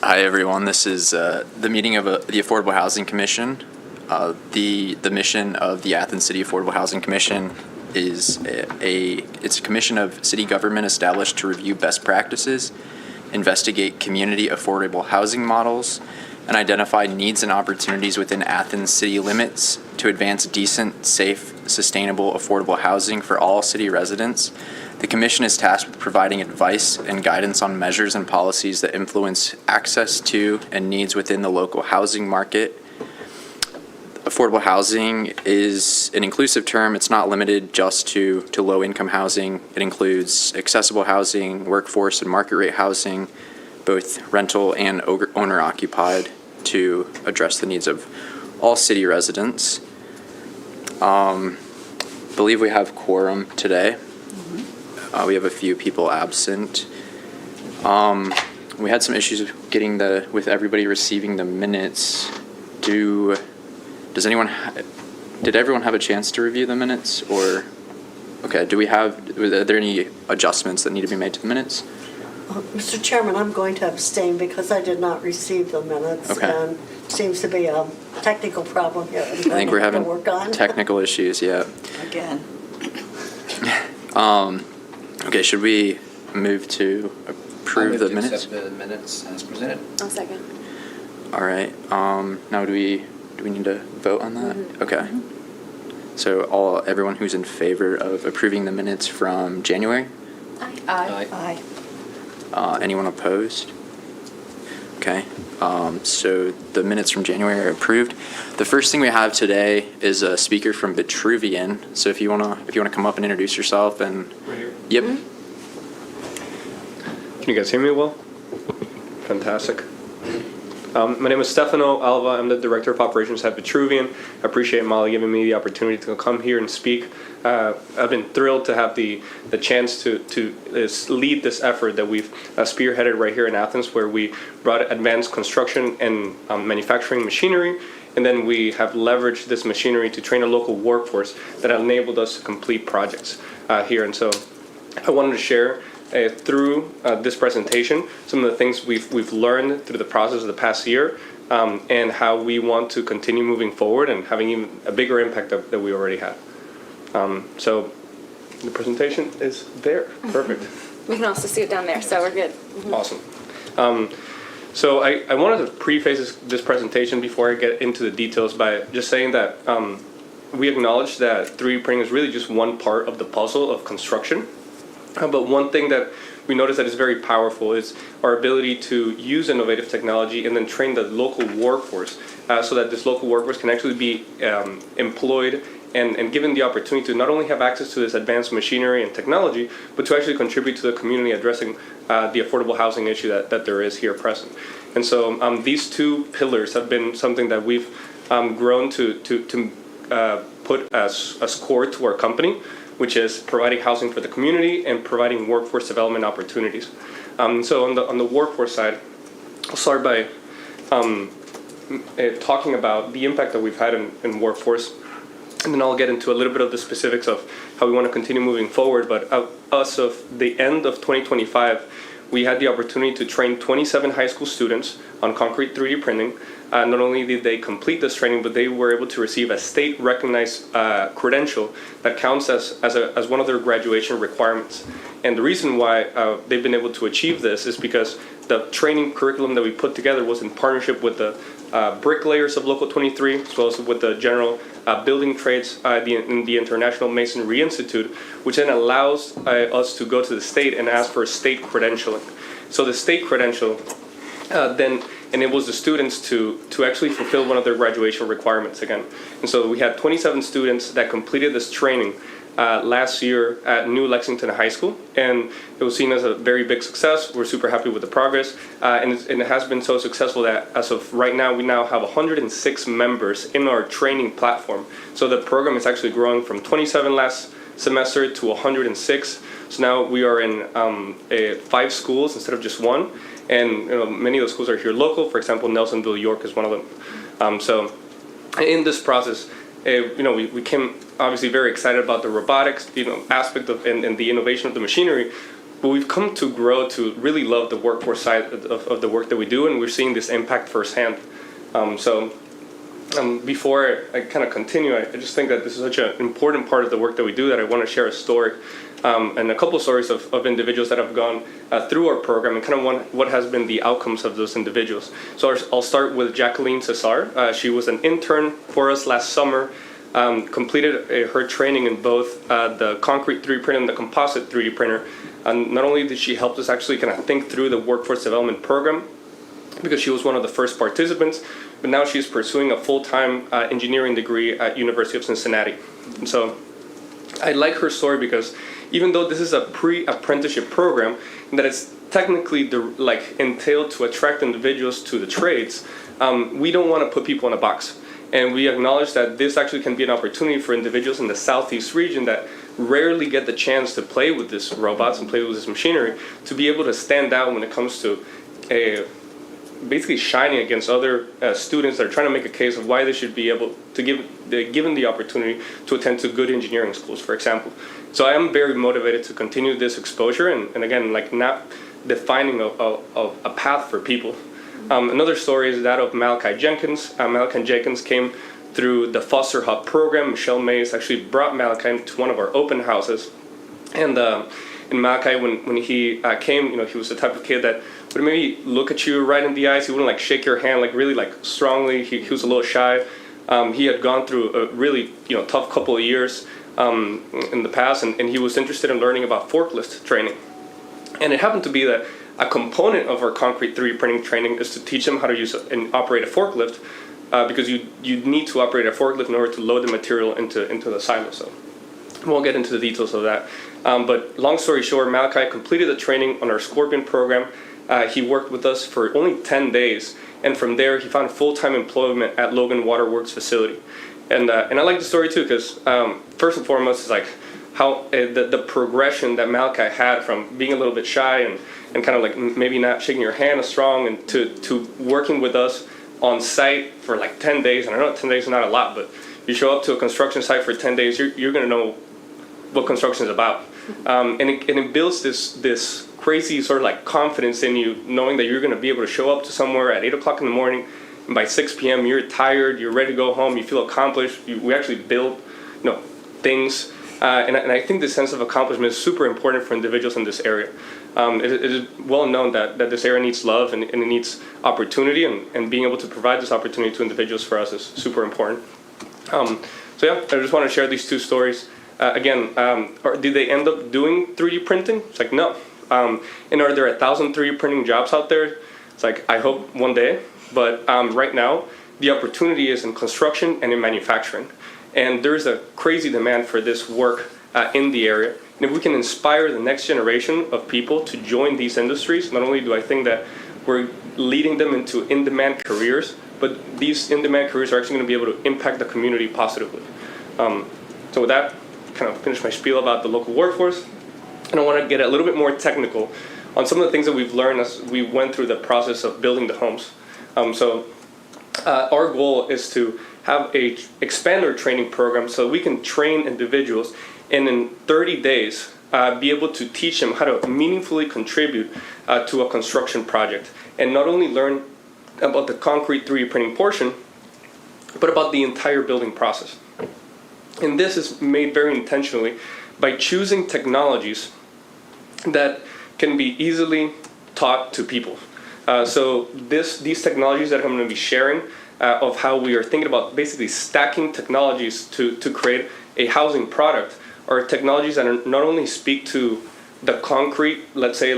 Hi, everyone. This is the meeting of the Affordable Housing Commission. The mission of the Athens City Affordable Housing Commission is it's a commission of city government established to review best practices, investigate community affordable housing models, and identify needs and opportunities within Athens city limits to advance decent, safe, sustainable, affordable housing for all city residents. The Commission is tasked with providing advice and guidance on measures and policies that influence access to and needs within the local housing market. Affordable housing is an inclusive term. It's not limited just to low-income housing. It includes accessible housing, workforce and market rate housing, both rental and owner-occupied, to address the needs of all city residents. Believe we have quorum today. We have a few people absent. We had some issues with with everybody receiving the minutes. Did everyone have a chance to review the minutes, or okay? Are there any adjustments that need to be made to the minutes? Mr. Chairman, I'm going to abstain because I did not receive the minutes. Okay. And seems to be a technical problem here. I think we're having technical issues. Yeah. Again. Okay, should we move to approve the minutes? Accept the minutes as presented. I'll second. All right. Now do we need to vote on that? Mm-hmm. Okay. So everyone who's in favor of approving the minutes from January? Aye. Anyone opposed? Okay. So the minutes from January are approved. The first thing we have today is a speaker from Vitruvian. So if you wanna come up and introduce yourself and. Right here. Yep. Mm-hmm. Can you guys hear me well? Fantastic. My name is Stefano Alva. I'm the Director of Operations at Vitruvian. I appreciate Molly giving me the opportunity to come here and speak. I've been thrilled to have the chance to lead this effort that we've spearheaded right here in Athens, where we brought advanced construction and manufacturing machinery, and then we have leveraged this machinery to train a local workforce that enabled us to complete projects here. And so I wanted to share through this presentation some of the things we've learned through the process of the past year, and how we want to continue moving forward and having even a bigger impact that we already had. So the presentation is there. Perfect. We can also see it down there, so we're good. Mm-hmm. Awesome. So I wanted to preface this presentation before I get into the details by just saying that we acknowledge that 3D printing is really just one part of the puzzle of construction. But one thing that we notice that is very powerful is our ability to use innovative technology and then train the local workforce so that this local workforce can actually be employed and given the opportunity to not only have access to this advanced machinery and technology, but to actually contribute to the community addressing the affordable housing issue that there is here present. And so these two pillars have been something that we've grown to put as core to our company, which is providing housing for the community and providing workforce development opportunities. So on the workforce side, I'll start by talking about the impact that we've had in workforce, and then I'll get into a little bit of the specifics of how we want to continue moving forward. But as of the end of 2025, we had the opportunity to train 27 high school students on concrete 3D printing. Not only did they complete this training, but they were able to receive a state-recognized credential that counts as one of their graduation requirements. And the reason why they've been able to achieve this is because the training curriculum that we put together was in partnership with the bricklayers of Local 23, as well as with the general building trades in the International Masonry Institute, which then allows us to go to the state and ask for state credentialing. So the state credential then enables the students to actually fulfill one of their graduation requirements again. And so we had 27 students that completed this training last year at New Lexington High School, and it was seen as a very big success. We're super happy with the progress, and it has been so successful that as of right now, we now have 106 members in our training platform. So the program is actually growing from 27 last semester to 106. So now we are in 5 schools instead of just one, and many of those schools are here local. For example, Nelsonville, York is one of them. So in this process, we became obviously very excited about the robotics, aspect of and the innovation of the machinery. but we've come to grow to really love the workforce side of the work that we do, and we're seeing this impact firsthand. Before I kind of continue, I just think that this is such an important part of the work that we do that I want to share a story and a couple of stories of individuals that have gone through our program and kind of what has been the outcomes of those individuals. So I'll start with Jacqueline Cesar. She was an intern for us last summer, completed her training in both the concrete 3D printer and the composite 3D printer. And not only did she help us actually kind of think through the workforce development program, because she was one of the first participants, but now she's pursuing a full-time engineering degree at University of Cincinnati. And so I like her story because even though this is a pre-apprenticeship program that is technically entailed to attract individuals to the trades, we don't want to put people in a box. And we acknowledge that this actually can be an opportunity for individuals in the Southeast region that rarely get the chance to play with these robots and play with this machinery to be able to stand out when it comes to basically shining against other students that are trying to make a case of why they should be able to given the opportunity to attend to good engineering schools, for example. So I am very motivated to continue this exposure and again, not defining a path for people. Another story is that of Malachi Jenkins. Malachi Jenkins came through the Foster Hub program. Michelle Mays actually brought Malachi to one of our open houses. And in Malachi, when he came, he was the type of kid that would maybe look at you right in the eyes. He wouldn't shake your hand really strongly. He was a little shy. He had gone through a really tough couple of years in the past, and he was interested in learning about forklift training. And it happened to be that a component of our concrete 3D printing training is to teach them how to use and operate a forklift, because you need to operate a forklift in order to load the material into the silo. So we won't get into the details of that. But long story short, Malachi completed the training on our Scorpion program. He worked with us for only 10 days, and from there he found full-time employment at Logan Waterworks facility. And I like the story too, because first and foremost is how the progression that Malachi had from being a little bit shy and kind of maybe not shaking your hand as strong and to working with us on site for 10 days. And I know 10 days is not a lot, but you show up to a construction site for 10 days, you're going to know what construction is about. And it builds this crazy sort of confidence in you, knowing that you're going to be able to show up to somewhere at 8 o'clock in the morning, and by 6 p.m. you're tired, you're ready to go home, you feel accomplished. We actually build things. And I think this sense of accomplishment is super important for individuals in this area. It is well known that this area needs love and it needs opportunity, and being able to provide this opportunity to individuals for us is super important. So yeah, I just want to share these two stories. Again, did they end up doing 3D printing? It's no. And are there 1,000 3D printing jobs out there? It's I hope one day. But right now, the opportunity is in construction and in manufacturing. And there's a crazy demand for this work in the area. And if we can inspire the next generation of people to join these industries, not only do I think that we're leading them into in-demand careers, but these in-demand careers are actually going to be able to impact the community positively. So with that, kind of finish my spiel about the local workforce. And I want to get a little bit more technical on some of the things that we've learned as we went through the process of building the homes. Our goal is to have expand our training program so we can train individuals and in 30 days be able to teach them how to meaningfully contribute to a construction project, and not only learn about the concrete 3D printing portion, but about the entire building process. And this is made very intentionally by choosing technologies that can be easily taught to people. So these technologies that I'm going to be sharing of how we are thinking about basically stacking technologies to create a housing product are technologies that are not only speak to the concrete, let's say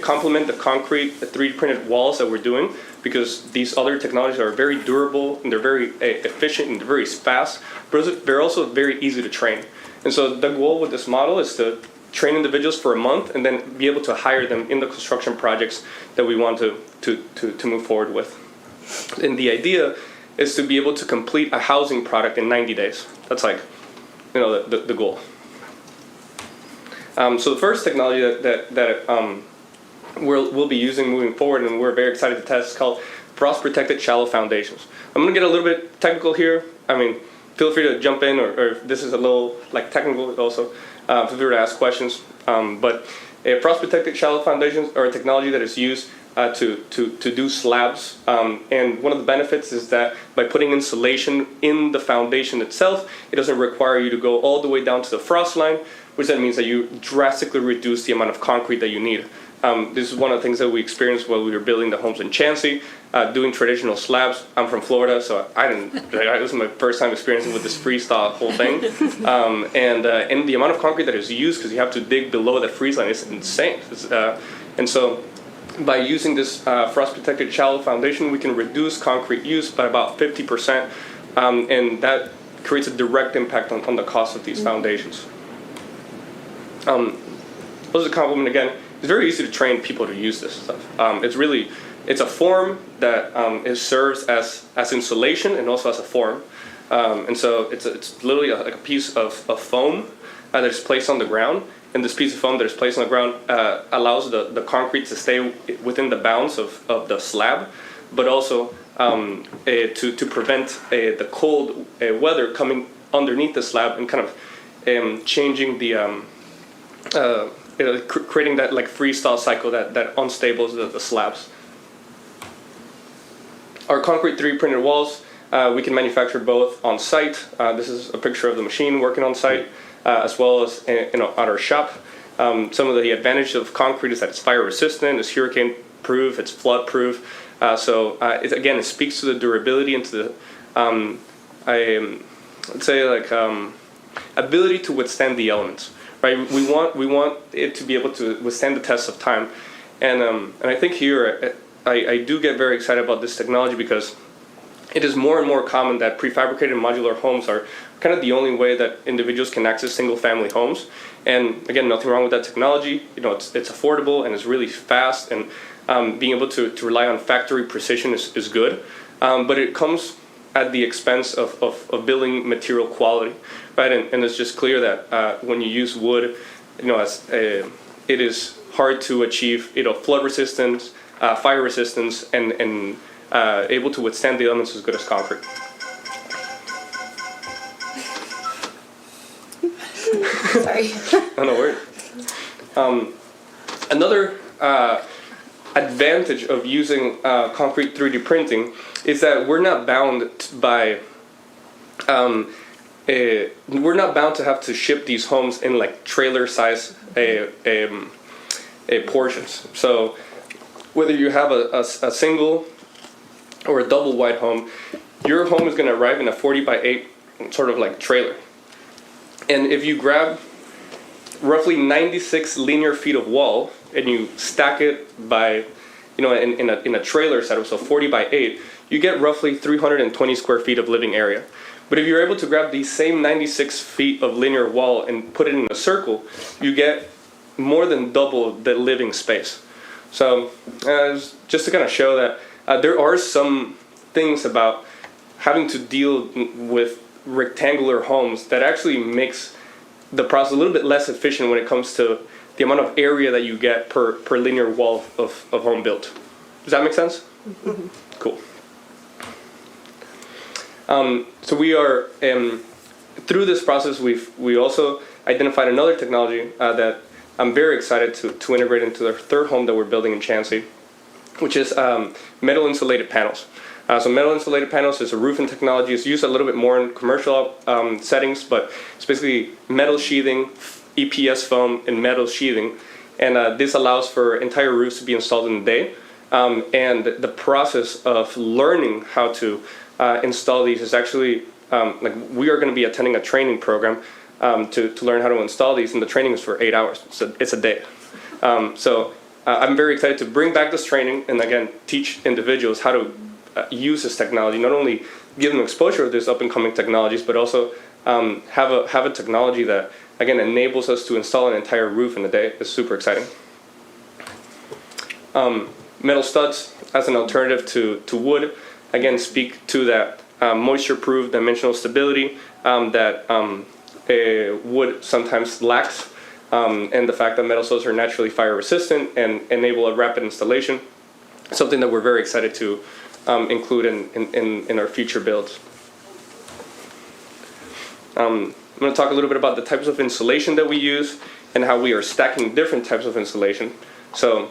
complement the concrete 3D printed walls that we're doing, because these other technologies are very durable and they're very efficient and they're very fast, but they're also very easy to train. And so the goal with this model is to train individuals for a month and then be able to hire them in the construction projects that we want to move forward with. And the idea is to be able to complete a housing product in 90 days. That's the goal. So the first technology that we'll be using moving forward, and we're very excited to test, is called frost-protected shallow foundations. I'm going to get a little bit technical here. Feel free to jump in, or if this is a little technical also, feel free to ask questions. But A frost-protected shallow foundations are a technology that is used to do slabs. And one of the benefits is that by putting insulation in the foundation itself, it doesn't require you to go all the way down to the frost line, which then means that you drastically reduce the amount of concrete that you need. This is one of the things that we experienced while we were building the homes in Chansey, doing traditional slabs. I'm from Florida, so this was my first time experiencing with this freeze-thaw whole thing. And the amount of concrete that is used, because you have to dig below that freeze line, is insane. And so by using this frost-protected shallow foundation, we can reduce concrete use by about 50%, and that creates a direct impact on the cost of these foundations. As a compliment again, it's very easy to train people to use this stuff. It's a form that it serves as insulation and also as a form. And so it's literally like a piece of foam that is placed on the ground. And this piece of foam that is placed on the ground allows the concrete to stay within the bounds of the slab, but also to prevent the cold weather coming underneath the slab and kind of changing the creating that like freeze-thaw cycle that unstables the slabs. Our concrete 3D printed walls, we can manufacture both on site. This is a picture of the machine working on site, as well as at our shop. Some of the advantages of concrete is that it's fire resistant, it's hurricane proof, it's flood proof. It speaks to the durability and to the ability to withstand the elements. Right, we want it to be able to withstand the test of time, and I think here I do get very excited about this technology because it is more and more common that prefabricated modular homes are kind of the only way that individuals can access single-family homes. And again, nothing wrong with that technology. It's affordable and it's really fast, and being able to rely on factory precision is good, but it comes at the expense of building material quality, right? And it's just clear that when you use wood, it is hard to achieve, flood resistance, fire resistance, and able to withstand the elements as good as concrete. Sorry. No worries. Another advantage of using concrete 3D printing is that we're not bound by we're not bound to have to ship these homes in like trailer size portions. So whether you have a single or a double wide home, your home is going to arrive in a 40 by 8 sort of like trailer. And if you grab roughly 96 linear feet of wall and you stack it by, in a trailer setup, so 40 by 8, you get roughly 320 square feet of living area. But if you're able to grab these same 96 feet of linear wall and put it in a circle, you get more than double the living space. So just to kind of show that there are some things about having to deal with rectangular homes that actually makes the process a little bit less efficient when it comes to the amount of area that you get per linear wall of home built. Does that make sense? Mm-hmm. Cool. So we are, through this process, we also identified another technology that I'm very excited to integrate into the third home that we're building in Chansey, which is metal insulated panels. So metal insulated panels is a roofing technology. It's used a little bit more in commercial settings, but it's basically metal sheathing, EPS foam, and metal sheathing. And this allows for entire roofs to be installed in a day. And the process of learning how to install these is actually, we are going to be attending a training program to learn how to install these, and the training is for 8 hours. So it's a day. So I'm very excited to bring back this training and again teach individuals how to use this technology, not only give them exposure to these up and coming technologies, but also have a technology that again enables us to install an entire roof in a day. It's super exciting. Metal studs as an alternative to wood, again speak to that moisture-proof dimensional stability that wood sometimes lacks, and the fact that metal studs are naturally fire resistant and enable a rapid installation, something that we're very excited to include in our future builds. I'm going to talk a little bit about the types of insulation that we use and how we are stacking different types of insulation. So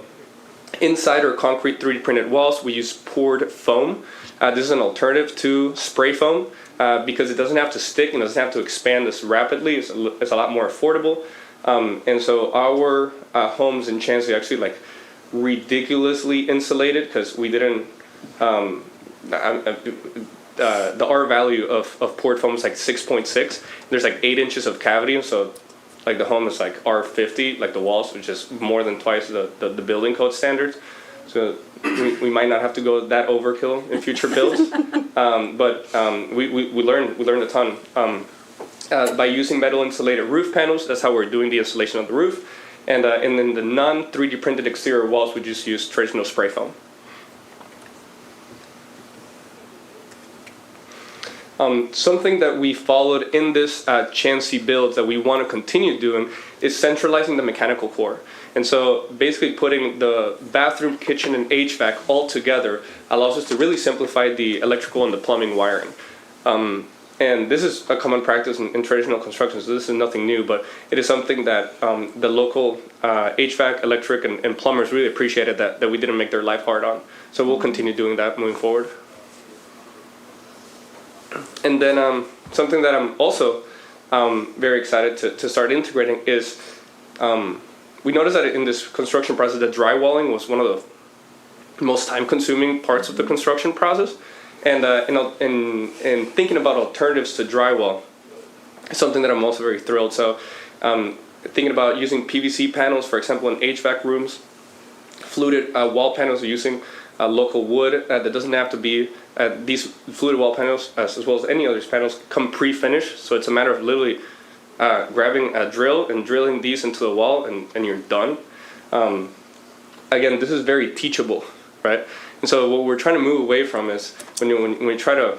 inside our concrete 3D printed walls, we use poured foam. This is an alternative to spray foam because it doesn't have to stick and doesn't have to expand as rapidly. It's a lot more affordable. And so our homes in Chansey actually like ridiculously insulated because we didn't, the R value of poured foam is like 6.6. There's like 8 inches of cavity, so like the home is like R50, like the walls, which is more than twice the building code standards. So we might not have to go that overkill in future builds, but we learned a ton. By using metal insulated roof panels, that's how we're doing the insulation of the roof. And then the non 3D printed exterior walls, we just use traditional spray foam. Something that we followed in this Chansey build that we want to continue doing is centralizing the mechanical core. And so basically putting the bathroom, kitchen, and HVAC all together allows us to really simplify the electrical and the plumbing wiring. And this is a common practice in traditional construction, so this is nothing new, but it is something that the local HVAC, electric, and plumbers really appreciated that we didn't make their life hard on. So we'll continue doing that moving forward. And then something that I'm also very excited to start integrating is we noticed that in this construction process that drywalling was one of the most time-consuming parts of the construction process. And in thinking about alternatives to drywall, is something that I'm also very thrilled. So thinking about using PVC panels, for example, in HVAC rooms, fluted wall panels are using local wood that doesn't have to be, these fluted wall panels, as well as any other panels, come pre-finished. So it's a matter of literally grabbing a drill and drilling these into the wall and you're done. Again, this is very teachable, right? And so what we're trying to move away from is when we try to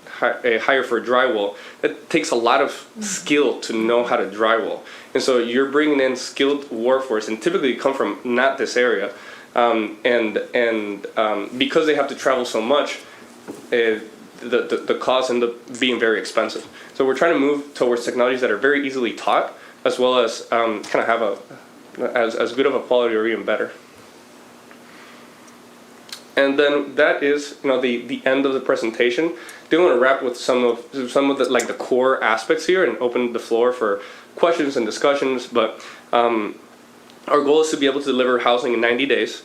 hire for drywall, it takes a lot of skill to know how to drywall. And so you're bringing in skilled workforce, and typically come from not this area. Because they have to travel so much, the costs end up being very expensive. So we're trying to move towards technologies that are very easily taught, as well as kind of have as good of a quality or even better. And then that is, the end of the presentation. Do want to wrap with some of the like the core aspects here and open the floor for questions and discussions. But our goal is to be able to deliver housing in 90 days.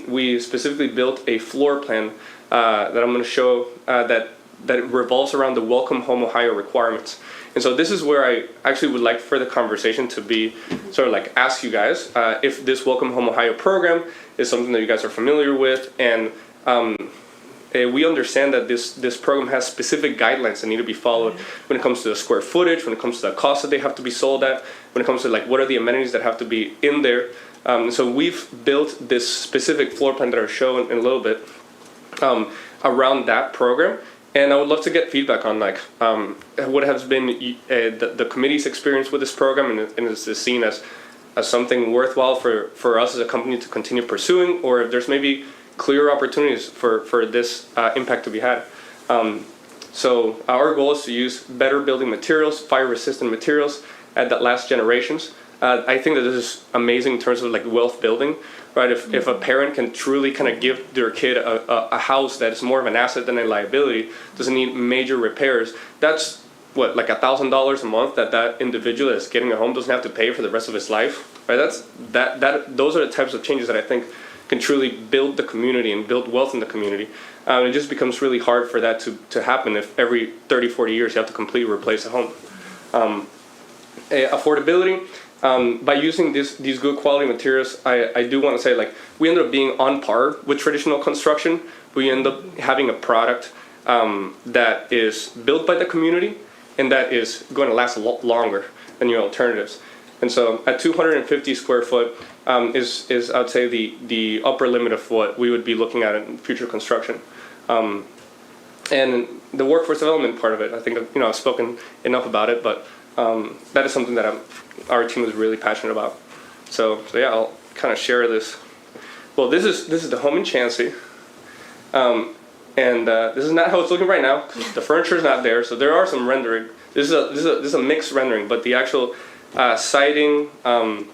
We specifically built a floor plan that I'm going to show that revolves around the Welcome Home Ohio requirements. And so this is where I actually would like for the conversation to be sort of like ask you guys if this Welcome Home Ohio program is something that you guys are familiar with, and we understand that this program has specific guidelines that need to be followed when it comes to the square footage, when it comes to the cost that they have to be sold at, when it comes to like what are the amenities that have to be in there. So we've built this specific floor plan that I'll show in a little bit around that program. And I would love to get feedback on like what has been the committee's experience with this program, and is this seen as something worthwhile for us as a company to continue pursuing, or if there's maybe clear opportunities for this impact to be had. So our goal is to use better building materials, fire-resistant materials that last generations. I think that this is amazing in terms of like wealth building, right? If a parent can truly kind of give their kid a house that is more of an asset than a liability, doesn't need major repairs, that's what, like $1,000 a month that individual that's getting a home doesn't have to pay for the rest of his life, right? Those are the types of changes that I think can truly build the community and build wealth in the community. It just becomes really hard for that to happen if every 30, 40 years you have to completely replace a home. Affordability. By using these good quality materials, I do want to say like we end up being on par with traditional construction. We end up having a product that is built by the community and that is going to last a lot longer than your alternatives. And so at 250 square foot is I'd say the upper limit of what we would be looking at in future construction. And the workforce development part of it, I think I've spoken enough about it, but that is something that our team is really passionate about. So yeah, I'll kind of share this. Well, this is the home in Chansey, and this is not how it's looking right now. The furniture is not there, so there are some rendering. This is a mixed rendering, but the actual siding, the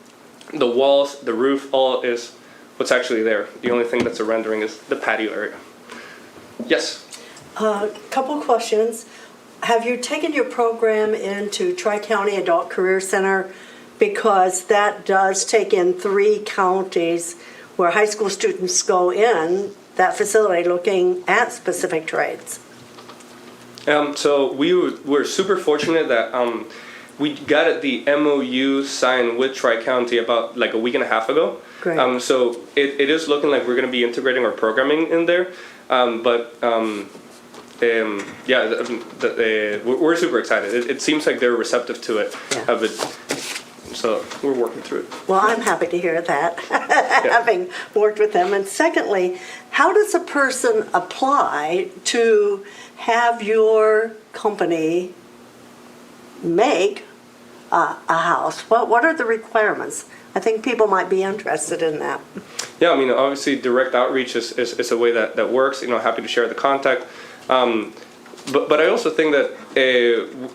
walls, the roof, all is what's actually there. The only thing that's a rendering is the patio area. Yes. Couple questions. Have you taken your program into Tri-County Adult Career Center? Because that does take in 3 counties where high school students go in that facility looking at specific trades. So we're super fortunate that we got the MOU signed with Tri-County about like a week and a half ago. Great. So it is looking like we're going to be integrating our programming in there. We're super excited. It seems like they're receptive to it. Yeah. So we're working through it. Well, I'm happy to hear that, having worked with them. And secondly, how does a person apply to have your company make a house? What are the requirements? I think people might be interested in that. Yeah, I mean, obviously, direct outreach is a way that works. Happy to share the contact. But I also think that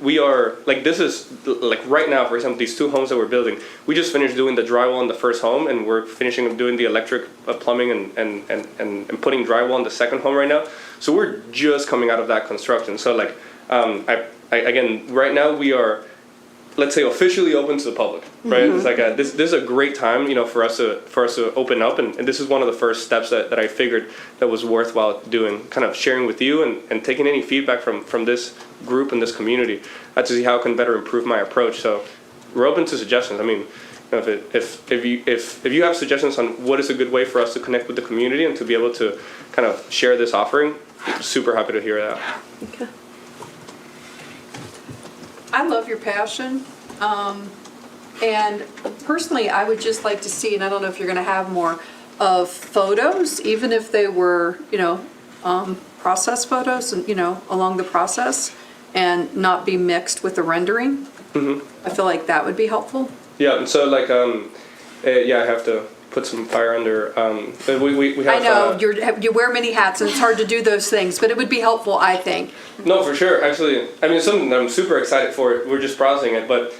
we are, like, this is, like, right now, for example, these 2 homes that we're building, we just finished doing the drywall in the first home, and we're finishing doing the electric plumbing and putting drywall in the second home right now. So we're just coming out of that construction. So, like, again, right now we are, let's say, officially open to the public, right? Mm-hmm. It's like this is a great time, for us to open up, and this is one of the first steps that I figured that was worthwhile doing, kind of sharing with you and taking any feedback from this group and this community to see how I can better improve my approach. So we're open to suggestions. I mean, if you have suggestions on what is a good way for us to connect with the community and to be able to kind of share this offering, super happy to hear that. Okay. I love your passion. And personally, I would just like to see, and I don't know if you're going to have more, of photos, even if they were, process photos, and, along the process, and not be mixed with the rendering. Mm-hmm. I feel like that would be helpful. Yeah, and so like, I have to put some fire under. We have, I know you wear many hats, and it's hard to do those things, but it would be helpful, I think. No, for sure. Actually, I mean, something that I'm super excited for. We're just browsing it, but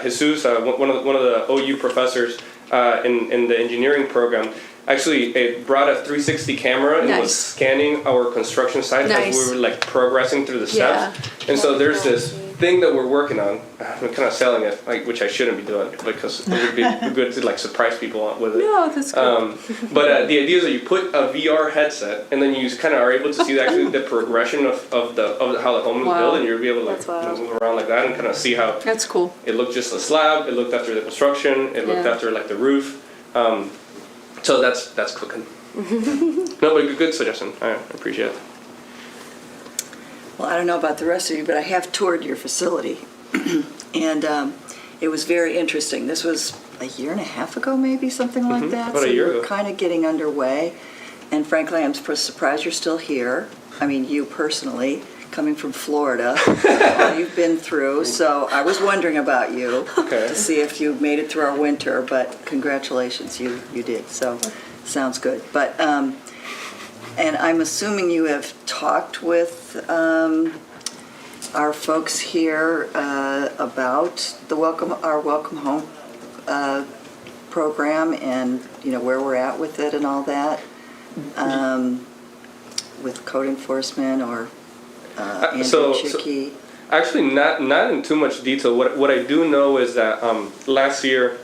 Jesus, one of the OU professors in the engineering program, actually brought a 360 camera and was scanning our construction site as we were like progressing through the steps. Yeah. And so there's this thing that we're working on. I'm kind of selling it, which I shouldn't be doing because it would be good to like surprise people with it. No, that's good. But the idea is that you put a VR headset and then you kind of are able to see actually the progression of how the home is built, and you'll be able to move around like that and kind of see how. That's cool. It looked just a slab. It looked after the construction. It looked after like the roof. So that's cooking. No, but good suggestion. I appreciate it. Well, I don't know about the rest of you, but I have toured your facility, and it was very interesting. This was a year and a half ago, maybe, something like that. About a year ago. So kind of getting underway, and frankly, I'm surprised you're still here. I mean, you personally, coming from Florida, all you've been through. So I was wondering about you to see if you made it through our winter, but congratulations, you did. So sounds good. But and I'm assuming you have talked with our folks here about our Welcome Home program, and where we're at with it and all that, with code enforcement or Andrew Chicky. Actually, not in too much detail. What I do know is that last year.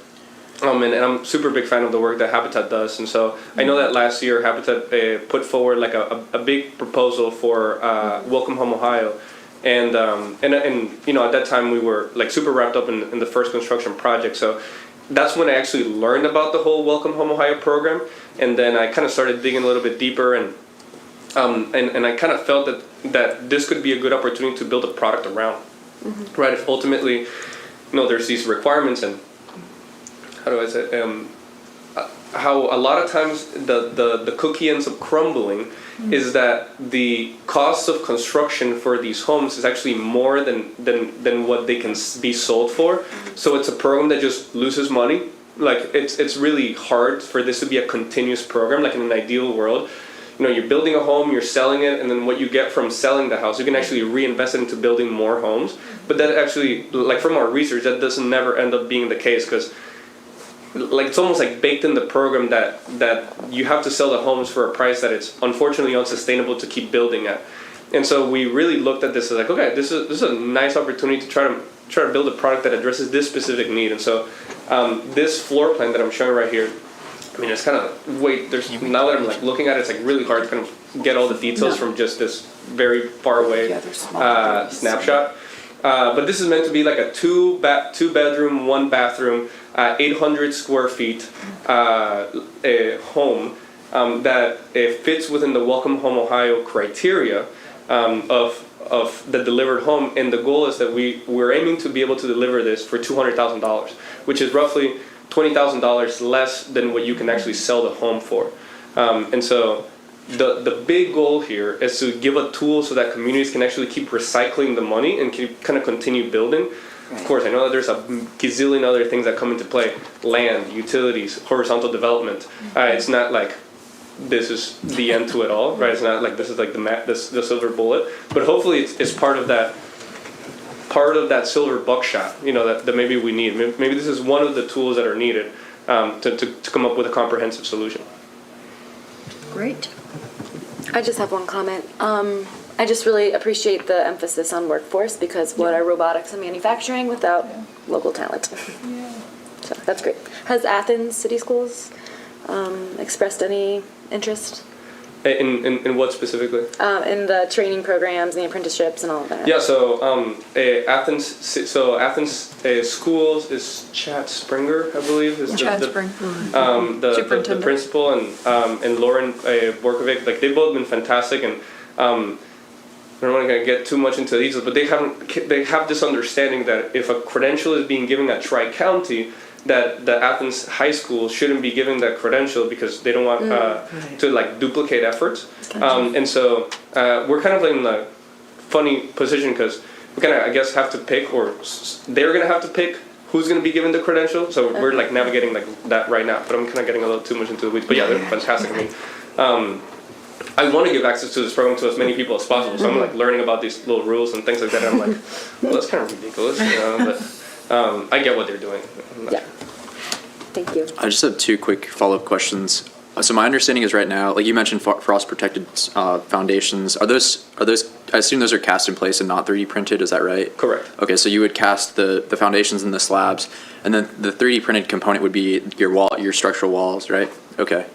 And I'm super big fan of the work that Habitat does, and so I know that last year Habitat put forward like a big proposal for Welcome Home Ohio, and at that time we were like super wrapped up in the first construction project. So that's when I actually learned about the whole Welcome Home Ohio program, and then I kind of started digging a little bit deeper, and I kind of felt that this could be a good opportunity to build a product around, right? If ultimately, there's these requirements and how do I say, how a lot of times the cookie ends up crumbling is that the cost of construction for these homes is actually more than what they can be sold for. So it's a program that just loses money. Like it's really hard for this to be a continuous program. Like in an ideal world, you're building a home, you're selling it, and then what you get from selling the house, you can actually reinvest it into building more homes. But that actually, like from our research, that doesn't never end up being the case, because like it's almost like baked in the program that you have to sell the homes for a price that it's unfortunately unsustainable to keep building at. And so we really looked at this as like, okay, this is a nice opportunity to try to build a product that addresses this specific need. And so this floor plan that I'm showing right here, I mean, it's kind of now that I'm like looking at it, it's like really hard to kind of get all the details from just this very far away snapshot. But this is meant to be like a two bedroom, 1 bathroom, 800 square feet a home that fits within the Welcome Home Ohio criteria of the delivered home. And the goal is that we're aiming to be able to deliver this for $200,000, which is roughly $20,000 less than what you can actually sell the home for. And so the big goal here is to give a tool so that communities can actually keep recycling the money and keep kind of continue building. Right. Of course, I know that there's a gazillion other things that come into play: land, utilities, horizontal development. It's not like this is the end to it all, right? It's not like this is like the silver bullet, but hopefully it's part of that silver buckshot, that maybe we need. Maybe this is one of the tools that are needed to come up with a comprehensive solution. Great. I just have one comment. I just really appreciate the emphasis on workforce, because what are robotics and manufacturing without local talent? So that's great. Has Athens City Schools expressed any interest? In what specifically? In the training programs and the apprenticeships and all of that. Yeah, so Athens Schools is Chad Springer, I believe, is the principal, and Lauren Borkovic. Like, they've both been fantastic, and I don't want to get too much into the details, but they have this understanding that if a credential is being given at Tri-County, that the Athens High School shouldn't be given that credential because they don't want to like duplicate efforts. And so we're kind of in a funny position because we kind of, I guess, have to pick, or they're going to have to pick who's going to be given the credential. So we're like navigating like that right now, but I'm kind of getting a little too much into the weeds. But yeah, they're fantastic. I mean, I want to give access to this program to as many people as possible. So I'm like learning about these little rules and things like that. And I'm like, well, that's kind of ridiculous, but I get what they're doing. Yeah. Thank you. I just have 2 quick follow-up questions. So my understanding is right now, like you mentioned, frost-protected foundations. Are those? I assume those are cast in place and not 3D printed. Is that right? Correct. Okay, so you would cast the foundations and the slabs, and then the 3D printed component would be your structural walls, right? Okay.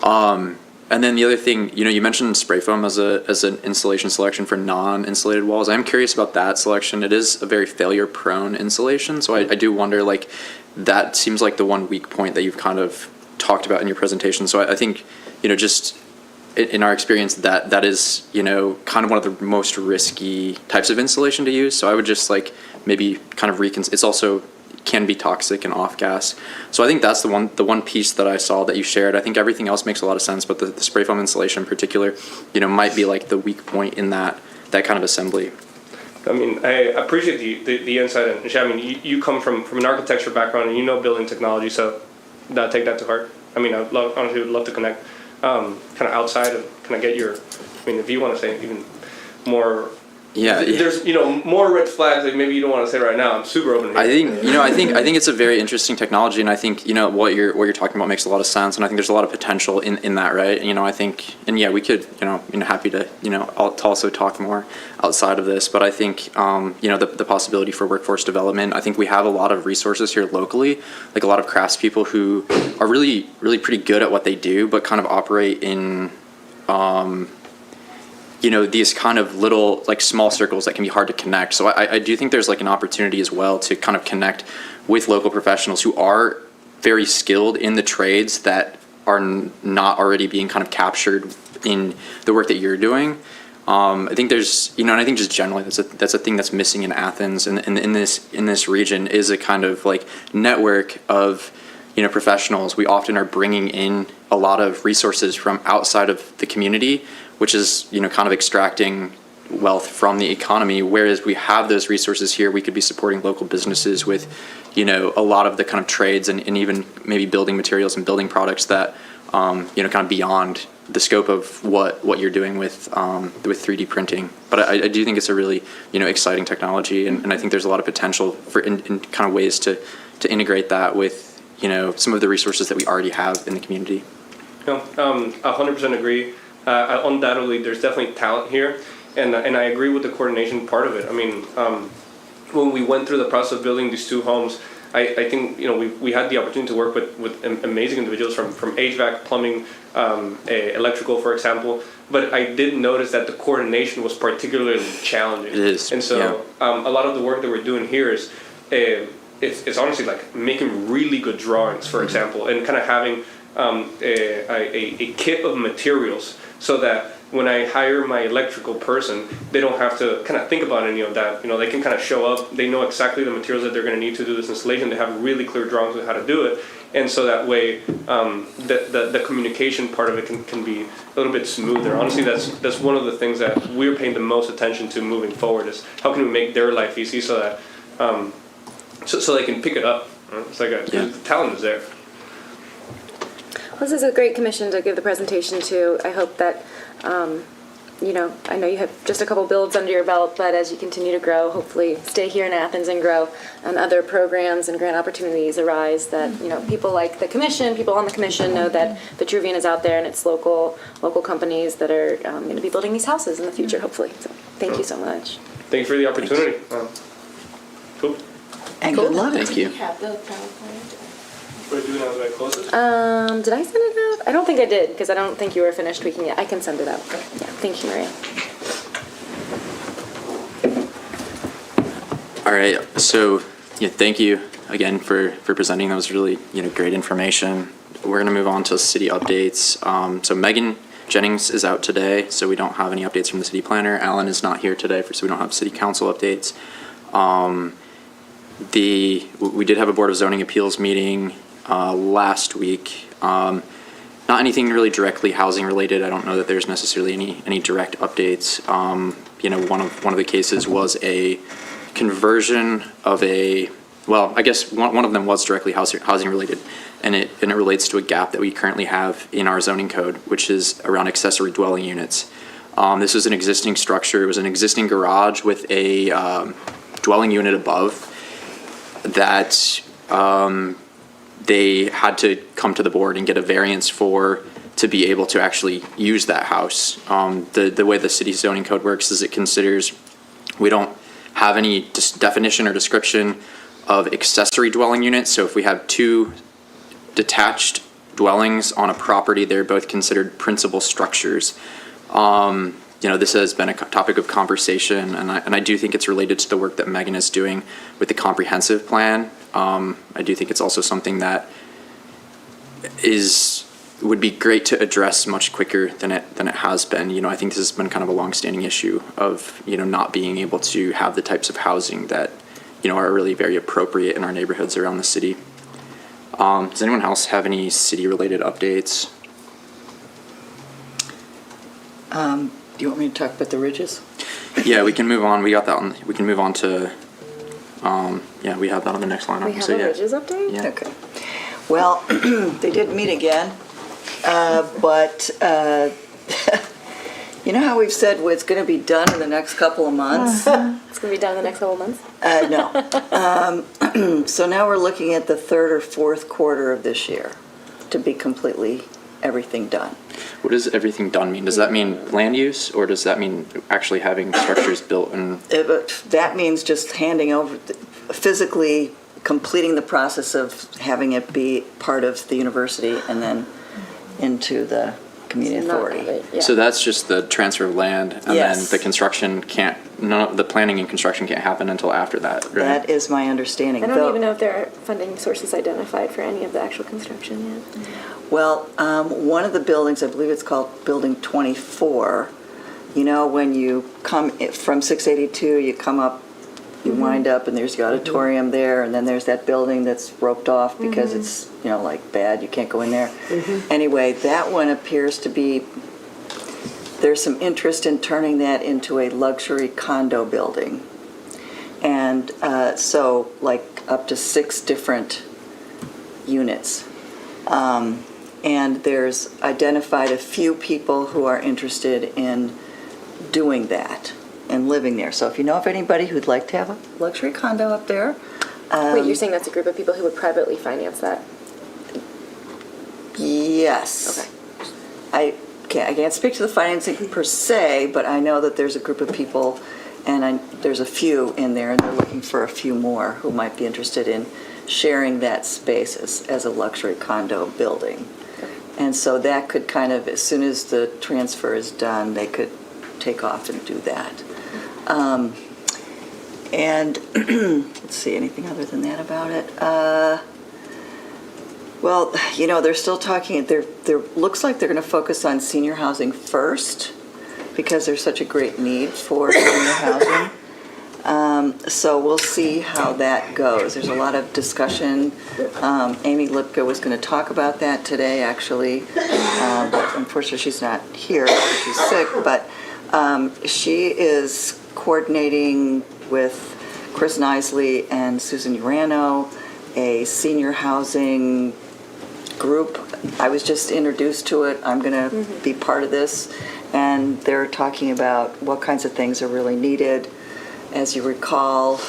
And then the other thing, you mentioned spray foam as an installation selection for non-insulated walls. I'm curious about that selection. It is a very failure-prone insulation, so I do wonder, like, that seems like the one weak point that you've kind of talked about in your presentation. So I think, just in our experience, that is, kind of one of the most risky types of insulation to use. So I would just like maybe kind of it's also can be toxic and off gas. So I think that's the one piece that I saw that you shared. I think everything else makes a lot of sense, but the spray foam insulation in particular, might be like the weak point in that kind of assembly. I mean, I appreciate the insight, and I mean, you come from an architecture background and building technology, so take that to heart. I mean, honestly would love to connect kind of outside and kind of get your, I mean, if you want to say even more. Yeah, there's more red flags that maybe you don't want to say right now. I'm super open. I think I think it's a very interesting technology, and I think what you're talking about makes a lot of sense, and I think there's a lot of potential in that, right? I think, and yeah, we could happy to to also talk more outside of this, but I think the possibility for workforce development. I think we have a lot of resources here locally, like a lot of craftspeople who are really pretty good at what they do, but kind of operate in these kind of little, like, small circles that can be hard to connect. So I do think there's like an opportunity as well to kind of connect with local professionals who are very skilled in the trades that are not already being kind of captured in the work that you're doing. I think there's, and I think just generally that's a thing that's missing in Athens and in this region is a kind of like network of professionals. We often are bringing in a lot of resources from outside of the community, which is, kind of extracting wealth from the economy. Whereas we have those resources here, we could be supporting local businesses with, a lot of the kind of trades and even maybe building materials and building products that, kind of beyond, the scope of what you're doing with 3D printing. But I do think it's a really, exciting technology, and I think there's a lot of potential for in kind of ways to integrate that with, some of the resources that we already have in the community. No, 100% agree. Undoubtedly, there's definitely talent here, and I agree with the coordination part of it. I mean, when we went through the process of building these two homes, I think we had the opportunity to work with amazing individuals from HVAC, plumbing, electrical, for example. But I did notice that the coordination was particularly challenging. It is, and so yeah. A lot of the work that we're doing here is it's honestly like making really good drawings, for example, and kind of having a kit of materials so that when I hire my electrical person, they don't have to kind of think about any of that. They can kind of show up. They know exactly the materials that they're going to need to do this installation. They have really clear drawings of how to do it. And so that way, the communication part of it can be a little bit smoother. Honestly, that's one of the things that we're paying the most attention to moving forward is how can we make their life easy so that so they can pick it up. It's like the talent is there. Well, this is a great commission to give the presentation to. I hope that, I know you have just a couple builds under your belt, but as you continue to grow, hopefully stay here in Athens and grow, and other programs and grant opportunities arise that, people like the commission, people on the commission know that Vitruvian is out there and it's local companies that are going to be building these houses in the future, hopefully. So thank you so much. Thank you for the opportunity. Cool. And good luck. Thank you. What do you do now that I close it? Did I send it out? I don't think I did, because I don't think you were finished tweaking it. I can send it out. Yeah, thank you, Maria. All right, so thank you again for presenting. That was really great information. We're gonna move on to city updates. So Megan Jennings is out today, so we don't have any updates from the city planner. Alan is not here today, so we don't have city council updates. We did have a Board of Zoning Appeals meeting last week. Not anything really directly housing related. I don't know that there's necessarily any direct updates. One of the cases was a conversion of I guess one of them was directly housing related, and it relates to a gap that we currently have in our zoning code, which is around accessory dwelling units. This was an existing structure. It was an existing garage with a dwelling unit above that they had to come to the board and get a variance to be able to actually use that house. The way the city zoning code works is it considers we don't have any definition or description of accessory dwelling units. So if we have two detached dwellings on a property, they're both considered principal structures. This has been a topic of conversation, and I do think it's related to the work that Megan is doing with the comprehensive plan. I do think it's also something that would be great to address much quicker than it has been. I think this has been kind of a long-standing issue of not being able to have the types of housing that are really very appropriate in our neighborhoods around the city. Does anyone else have any city-related updates? Do you want me to talk about the ridges? Yeah, we can move on. We got that on. We can move on to. We have that on the next line. We have a Ridges update? Yeah. Okay. Well, they didn't meet again, but you know how we've said it's going to be done in the next couple of months? It's going to be done in the next couple months? No. So now we're looking at the third or fourth quarter of this year to be completely everything done. What does everything done mean? Does that mean land use, or does that mean actually having structures built? And That means just handing over, physically completing the process of having it be part of the university and then into the community authority. So that's just the transfer of land, and Yes. then the construction the planning and construction can't happen until after that, right? That is my understanding. I don't even know if there are funding sources identified for any of the actual construction yet. Well, one of the buildings, I believe it's called Building 24, when you come from 682, you come up, you wind up, and there's the auditorium there, and then there's that building that's roped off because it's, bad, you can't go in there. Anyway, that one appears to be, there's some interest in turning that into a luxury condo building. And so, up to 6 different units. And there's identified a few people who are interested in doing that and living there. So if you know of anybody who'd like to have a luxury condo up there, Wait, you're saying that's a group of people who would privately finance that? yes. Okay. I can't speak to the financing per se, but I know that there's a group of people, and there's a few in there, and they're looking for a few more who might be interested in sharing that space as a luxury condo building. And so that could kind of, as soon as the transfer is done, they could take off and do that. And let's see, anything other than that about it? Well, you know, they're still talking, there looks like they're going to focus on senior housing first because there's such a great need for senior housing. So we'll see how that goes. There's a lot of discussion. Amy Lipka was going to talk about that today, actually. But unfortunately, she's not here. She's sick. But she is coordinating with Chris Nisley and Susan Urano, a senior housing group. I was just introduced to it. I'm going to be part of this. And they're talking about what kinds of things are really needed. As you recall,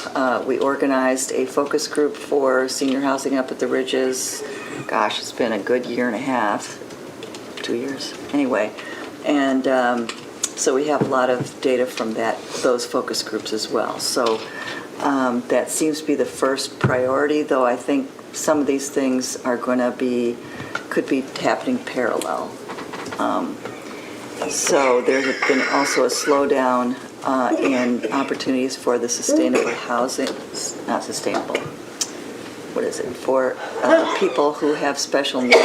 we organized a focus group for senior housing up at the Ridges. Gosh, it's been a good year and a half, 2 years, anyway. And so we have a lot of data from those focus groups as well. So that seems to be the first priority, though I think some of these things are going to could be happening parallel. So there has been also a slowdown in opportunities for the sustainable housing, not sustainable, what is it, for people who have special needs.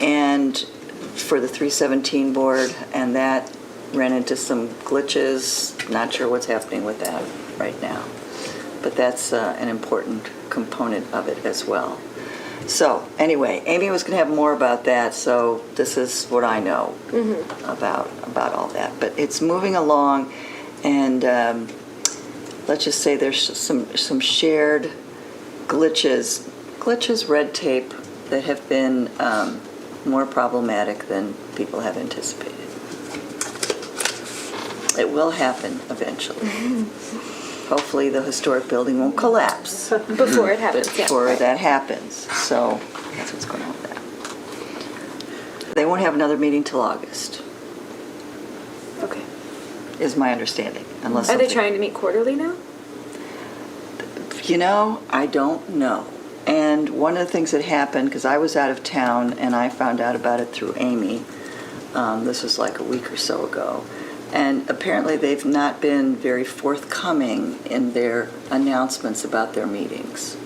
And for the 317 board, and that ran into some glitches. Not sure what's happening with that right now. But that's an important component of it as well. So anyway, Amy was going to have more about that, so this is what I know about all that. But it's moving along, and let's just say there's some shared glitches, red tape that have been more problematic than people have anticipated. It will happen eventually. Hopefully the historic building won't collapse Before it happens, yeah. before that happens. So that's what's going on with that. They won't have another meeting till August, Okay. is my understanding. Unless Are they something- trying to meet quarterly now? You know, I don't know. And one of the things that happened, because I was out of town and I found out about it through Amy, this was like a week or so ago, and apparently they've not been very forthcoming in their announcements about their meetings.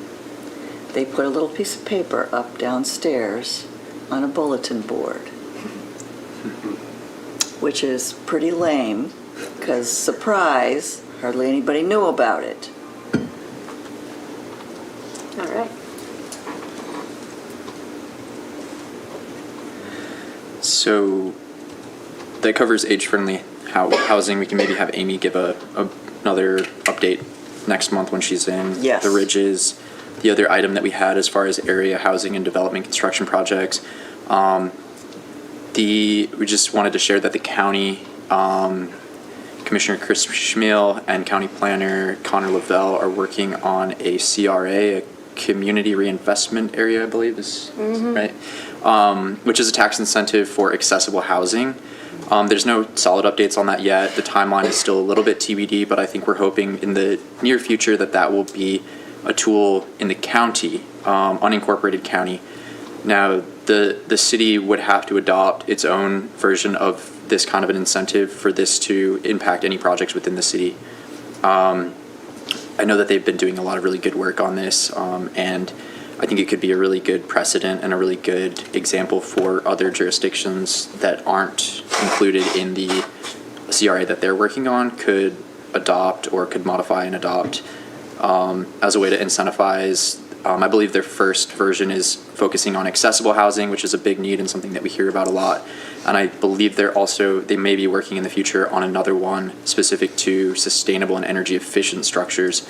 They put a little piece of paper up downstairs on a bulletin board, which is pretty lame, because surprise, hardly anybody knew about it. All right. So that covers age-friendly housing. We can maybe have Amy give another update next month when she's in Yes. the Ridges. The other item that we had as far as area housing and development construction projects, we just wanted to share that the county, Commissioner Chris Schmiel and County Planner Connor Lavelle are working on a CRA, a Community Reinvestment Area, I believe is right, which is a tax incentive for accessible housing. There's no solid updates on that yet. The timeline is still a little bit TBD, but I think we're hoping in the near future that will be a tool in the county, unincorporated county. Now, the city would have to adopt its own version of this kind of an incentive for this to impact any projects within the city. I know that they've been doing a lot of really good work on this, and I think it could be a really good precedent and a really good example for other jurisdictions that aren't included in the CRA that they're working on could adopt or could modify and adopt as a way to incentivize. I believe their first version is focusing on accessible housing, which is a big need and something that we hear about a lot. And I believe they may be working in the future on another one specific to sustainable and energy efficient structures,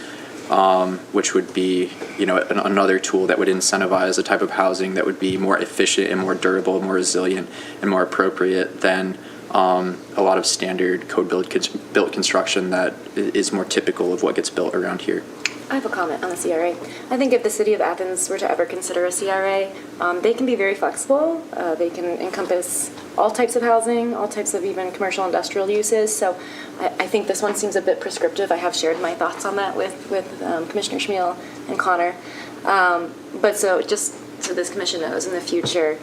which would be, another tool that would incentivize a type of housing that would be more efficient and more durable, more resilient, and more appropriate than a lot of standard built construction that is more typical of what gets built around here. I have a comment on the CRA. I think if the city of Athens were to ever consider a CRA, they can be very flexible. They can encompass all types of housing, all types of even commercial industrial uses. So I think this one seems a bit prescriptive. I have shared my thoughts on that with Commissioner Schmiel and Connor. But so just so this commission knows in the future,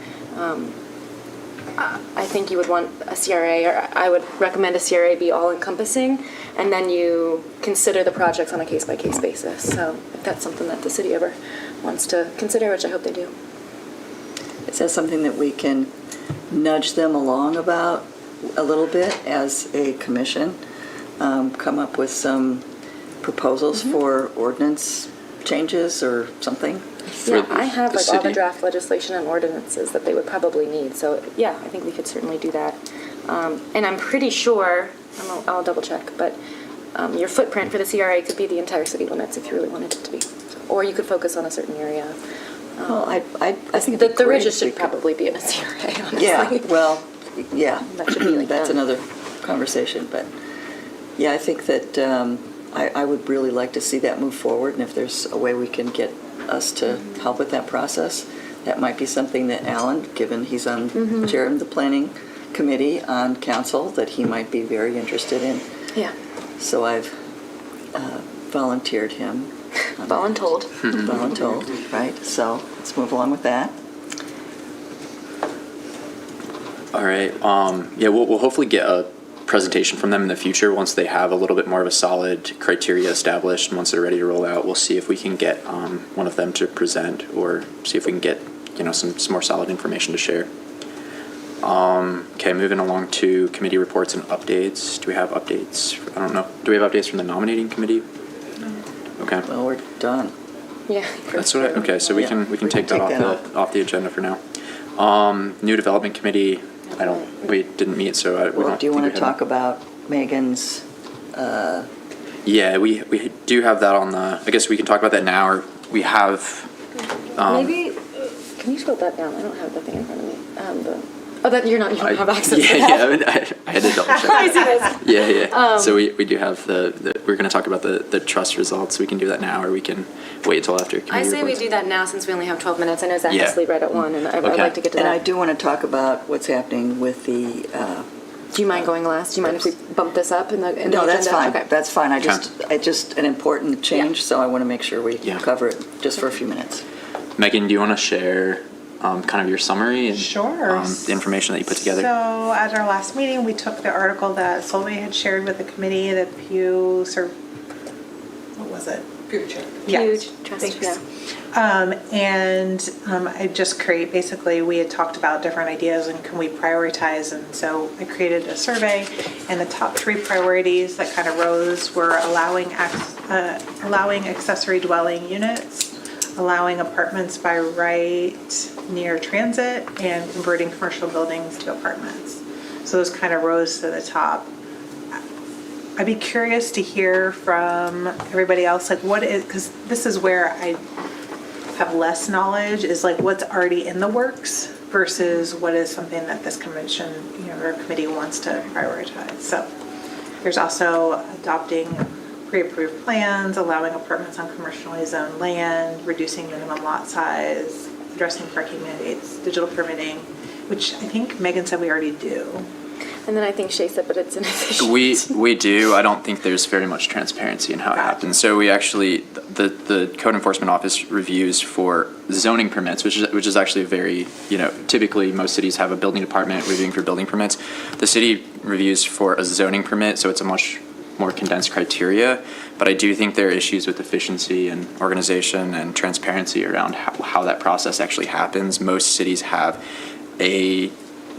I think you would want a CRA, or I would recommend a CRA be all-encompassing, and then you consider the projects on a case-by-case basis. So if that's something that the city ever wants to consider, which I hope they do. Is that something that we can nudge them along about a little bit as a commission? Come up with some proposals for ordinance changes or something? Yeah, I have the like all the city. draft legislation and ordinances that they would probably need. So yeah, I think we could certainly do that. And I'm pretty sure, I'll double check, but your footprint for the CRA could be the entire city limits if you really wanted it to be. Or you could focus on a certain area. Well, I think The it'd be great ridges if we should could- probably be in a CRA, honestly. Yeah, well, yeah. That should be like That's that. another conversation, but yeah, I think that I would really like to see that move forward, and if there's a way we can get us to help with that process, that might be something that Alan, given he's on chair of the planning committee on council, that he might be very interested in. Yeah, So I've volunteered him. on that. voluntold. Voluntold, right? So let's move along with that. All right. Yeah, we'll hopefully get a presentation from them in the future once they have a little bit more of a solid criteria established. And once they're ready to roll out, we'll see if we can get one of them to present, or see if we can get some more solid information to share. Okay, moving along to committee reports and updates. Do we have updates? I don't know. Do we have updates from the nominating committee? Okay. Well, we're done. Yeah. That's what okay, so we Yeah, can take that off the agenda for now. New development committee, we didn't meet, so we Well, don't. do you think want we to have talk about Megan's? Yeah, we do have that on the, I guess we can talk about that now, or we have, Maybe, can you scroll that down? I don't have the thing in front of me. You don't have access to yeah, that. I had to double check. I see this. Yeah. So we do have we're going to talk about the trust results. We can do that now, or we can wait until after committee I say we reports. do that now since we only have 12 minutes. I know Zach Yeah. has to leave right at 1, and I'd Okay. like to get to And I that. do want to talk about what's happening with the. Do you mind going last? Do you mind if we bump this up in the agenda? No, that's fine. Okay. That's fine. It's just an important change, Yeah. so I want to make sure we Yeah. cover it just for a few minutes. Megan, do you want to share kind of your summary and Sure. the information that you put together? So at our last meeting, we took the article that Solveig had shared with the committee, the Pew, what was it? Pew check. Yeah. Huge trust, Thanks. yeah. I just basically, we had talked about different ideas and can we prioritize, and so I created a survey, and the top 3 priorities that kind of rose were allowing accessory dwelling units, allowing apartments by right near transit, and converting commercial buildings to apartments. So those kind of rose to the top. I'd be curious to hear from everybody else, like what is, because this is where I have less knowledge, is like what's already in the works versus what is something that this commission, or committee wants to prioritize. So there's also adopting pre-approved plans, allowing apartments on commercially zoned land, reducing minimum lot size, addressing parking mandates, digital permitting, which I think Megan said we already do. And then I think Shay said, but it's inefficient. We do. I don't think there's very much transparency in how it happens. So we actually, the code enforcement office reviews for zoning permits, which is actually very, typically most cities have a building department reviewing for building permits. The city reviews for a zoning permit, so it's a much more condensed criteria. But I do think there are issues with efficiency and organization and transparency around how that process actually happens. Most cities have a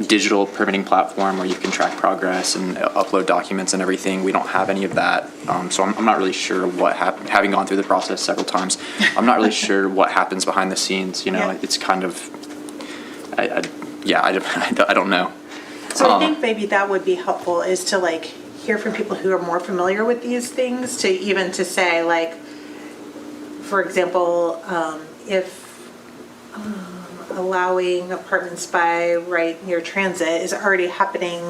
digital permitting platform where you can track progress and upload documents and everything. We don't have any of that. So I'm not really sure what happened. Having gone through the process several times, I'm not really sure what happens behind the scenes. Yeah. It's kind of, I don't know. So I think maybe that would be helpful, is to hear from people who are more familiar with these things, to say for example, if allowing apartments by right near transit is already happening,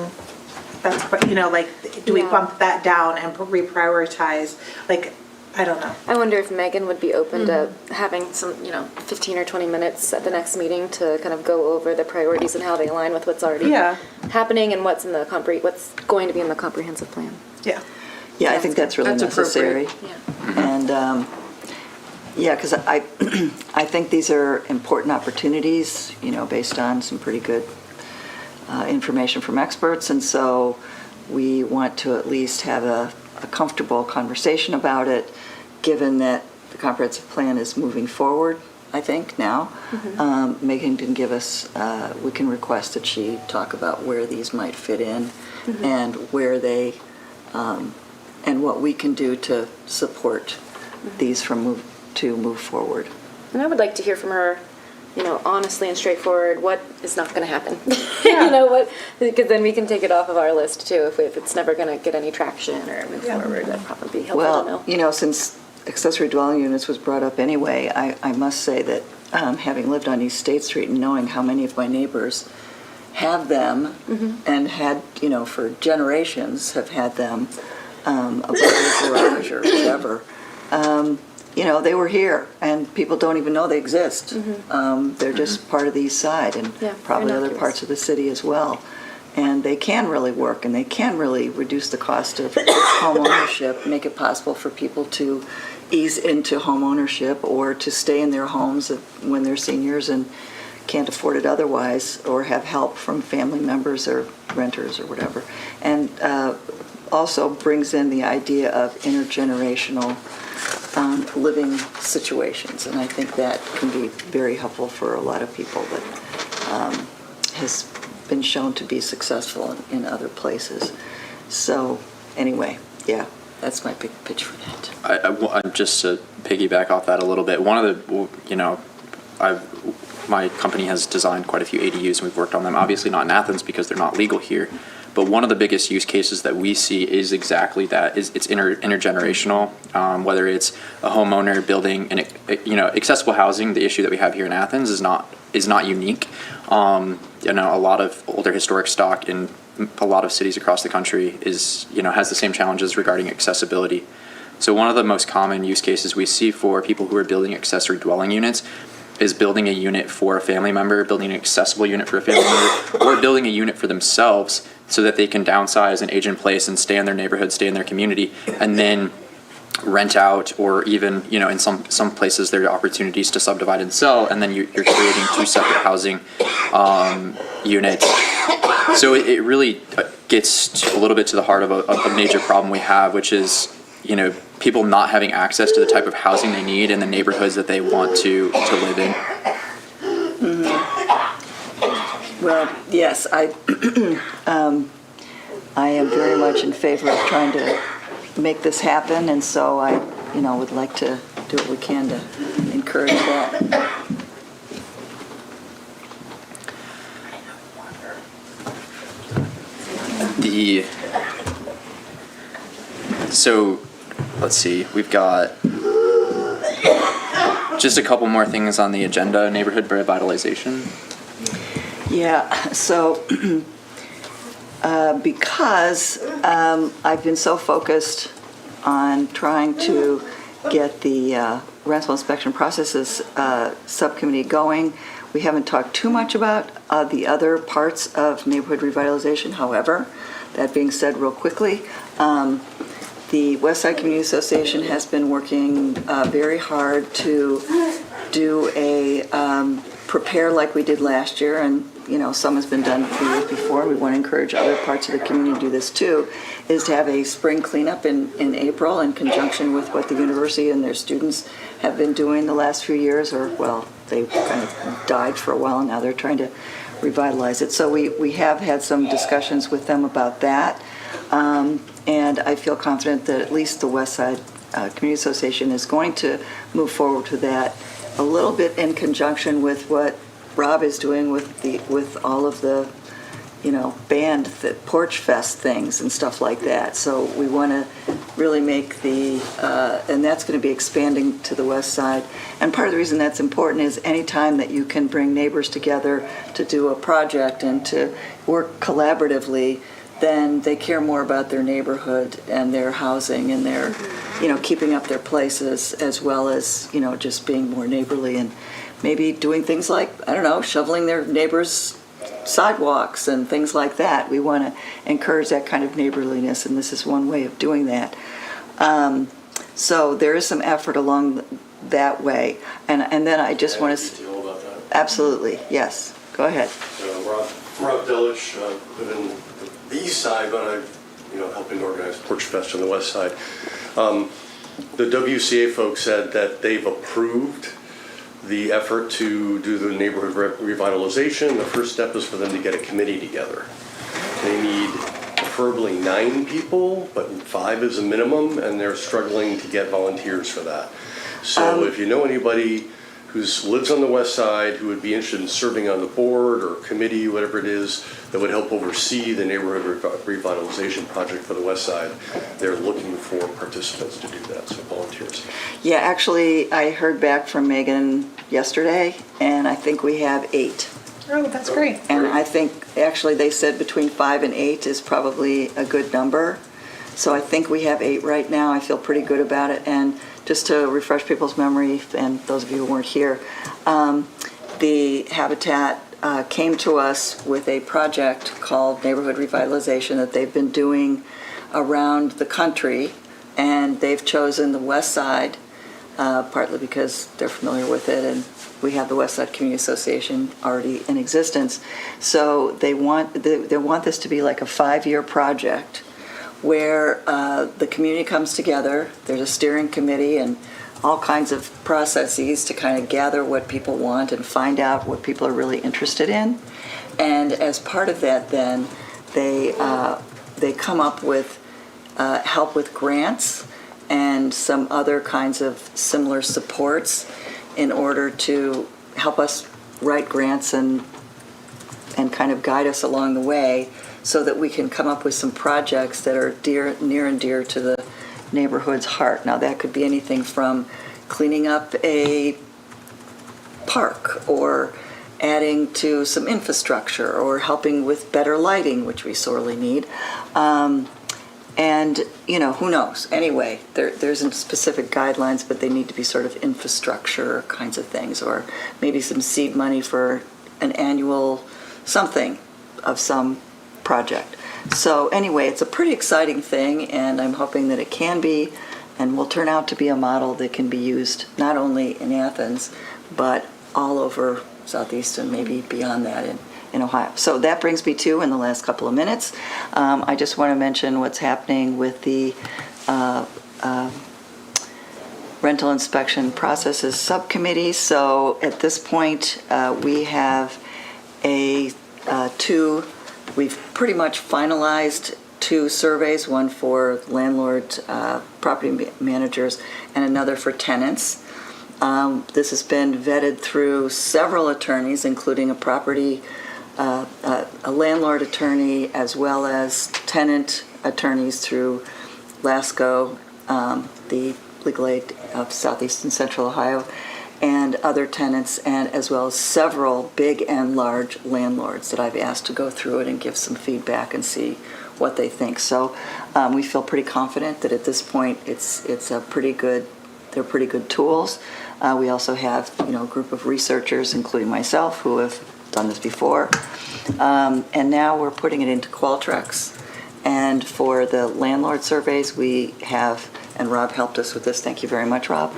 that's, like, do we Yeah. bump that down and reprioritize? Like, I don't know. I wonder if Megan would be open to having some, 15 or 20 minutes at the next meeting to kind of go over the priorities and how they align with what's already Yeah. happening and what's in the what's going to be in the comprehensive plan. Yeah. Yeah, I think that's really That's necessary. appropriate. Yeah. And, yeah, because I, I think these are important opportunities, based on some pretty good information from experts. And so we want to at least have a comfortable conversation about it, given that the comprehensive plan is moving forward, I think, now. Megan can give us, we can request that she talk about where these might fit in and where they, and what we can do to support these to move forward. And I would like to hear from her, honestly and straightforward, what is not going to happen. Because then we can take it off of our list too if it's never going to get any traction or move forward. That'd probably be helpful to know. Since accessory dwelling units was brought up anyway, I must say that having lived on East State Street and knowing how many of my neighbors have them and had, for generations have had them above their garage or whatever, they were here, and people don't even know they exist. They're just part of the East Side and probably other innocuous. parts of the city as well. And they can really work, and they can really reduce the cost of home ownership, make it possible for people to ease into home ownership or to stay in their homes when they're seniors and can't afford it otherwise, or have help from family members or renters or whatever. And also brings in the idea of intergenerational living situations, and I think that can be very helpful for a lot of people that has been shown to be successful in other places. So anyway, yeah, that's my big pitch for that. I just to piggyback off that a little bit, one of the, my company has designed quite a few ADUs and we've worked on them, obviously not in Athens because they're not legal here, but one of the biggest use cases that we see is exactly that, is it's intergenerational, whether it's a homeowner building an, accessible housing. The issue that we have here in Athens is not unique. A lot of older historic stock in a lot of cities across the country is, has the same challenges regarding accessibility. So one of the most common use cases we see for people who are building accessory dwelling units is building a unit for a family member, building an accessible unit for a family member, or building a unit for themselves so that they can downsize and age in place and stay in their neighborhood, stay in their community, and then rent out, or even, in some places there are opportunities to subdivide and sell, and then you're creating two separate housing units. So it really gets a little bit to the heart of a major problem we have, which is, people not having access to the type of housing they need in the neighborhoods that they want to live in. Well, yes, I am very much in favor of trying to make this happen, and so I, would like to do what we can to encourage that. So let's see, we've got just a couple more things on the agenda. Neighborhood revitalization. Yeah, so because I've been so focused on trying to get the rental inspection processes subcommittee going, we haven't talked too much about the other parts of neighborhood revitalization. However, that being said, real quickly, the West Side Community Association has been working very hard to do a prepare like we did last year, and some has been done the years before. We want to encourage other parts of the community to do this too, is to have a spring cleanup in April in conjunction with what the university and their students have been doing the last few years, or well, they kind of died for a while and now they're trying to revitalize it. So we have had some discussions with them about that. And I feel confident that at least the West Side Community Association is going to move forward with that a little bit in conjunction with what Rob is doing with all of the band, the Porch Fest things and stuff like that. So we want to really make and that's going to be expanding to the west side. And part of the reason that's important is any time that you can bring neighbors together to do a project and to work collaboratively, then they care more about their neighborhood and their housing and their, keeping up their places, as well as, just being more neighborly and maybe doing things like, I don't know, shoveling their neighbors' sidewalks and things like that. We want to encourage that kind of neighborliness, and this is one way of doing that. So there is some effort along that way. And then I just want to... Detail about that. Absolutely, yes. Go ahead. Rob Delich, live in the east side, but I'm helping organize Porch Fest on the west side. The WCA folks said that they've approved the effort to do the neighborhood revitalization. The first step is for them to get a committee together. They need preferably 9 people, but 5 is a minimum, and they're struggling to get volunteers for that. So if you know anybody who lives on the west side who would be interested in serving on the board or committee, whatever it is, that would help oversee the neighborhood revitalization project for the west side, they're looking for participants to do that, so volunteers. Yeah, actually, I heard back from Megan yesterday, and I think we have 8. Oh, that's great. And I think, actually, they said between 5 and 8 is probably a good number. So I think we have 8 right now. I feel pretty good about it. And just to refresh people's memory, and those of you who weren't here, the Habitat came to us with a project called Neighborhood Revitalization that they've been doing around the country, and they've chosen the west side, partly because they're familiar with it, and we have the West Side Community Association already in existence. So they want this to be like a 5-year project where the community comes together. There's a steering committee and all kinds of processes to kind of gather what people want and find out what people are really interested in. And as part of that, then they come up with help with grants and some other kinds of similar supports in order to help us write grants and kind of guide us along the way, so that we can come up with some projects that are near and dear to the neighborhood's heart. Now, that could be anything from cleaning up a park, or adding to some infrastructure, or helping with better lighting, which we sorely need. And, who knows? Anyway, there isn't specific guidelines, but they need to be sort of infrastructure kinds of things, or maybe some seed money for an annual something of some project. So anyway, it's a pretty exciting thing, and I'm hoping that it can be and will turn out to be a model that can be used not only in Athens, but all over Southeast and maybe beyond that in Ohio. So that brings me to, in the last couple of minutes, I just want to mention what's happening with the rental inspection processes subcommittee. So at this point, we have we've pretty much finalized 2 surveys, one for landlord, property managers, and another for tenants. This has been vetted through several attorneys, including a landlord attorney, as well as tenant attorneys through LASCO, the Legal Aid of Southeast and Central Ohio, and other tenants, and as well as several big and large landlords that I've asked to go through it and give some feedback and see what they think. So we feel pretty confident that at this point they're pretty good tools. We also have a group of researchers, including myself, who have done this before. And now we're putting it into Qualtrics. And for the landlord surveys, we have, and Rob helped us with this, thank you very much, Rob.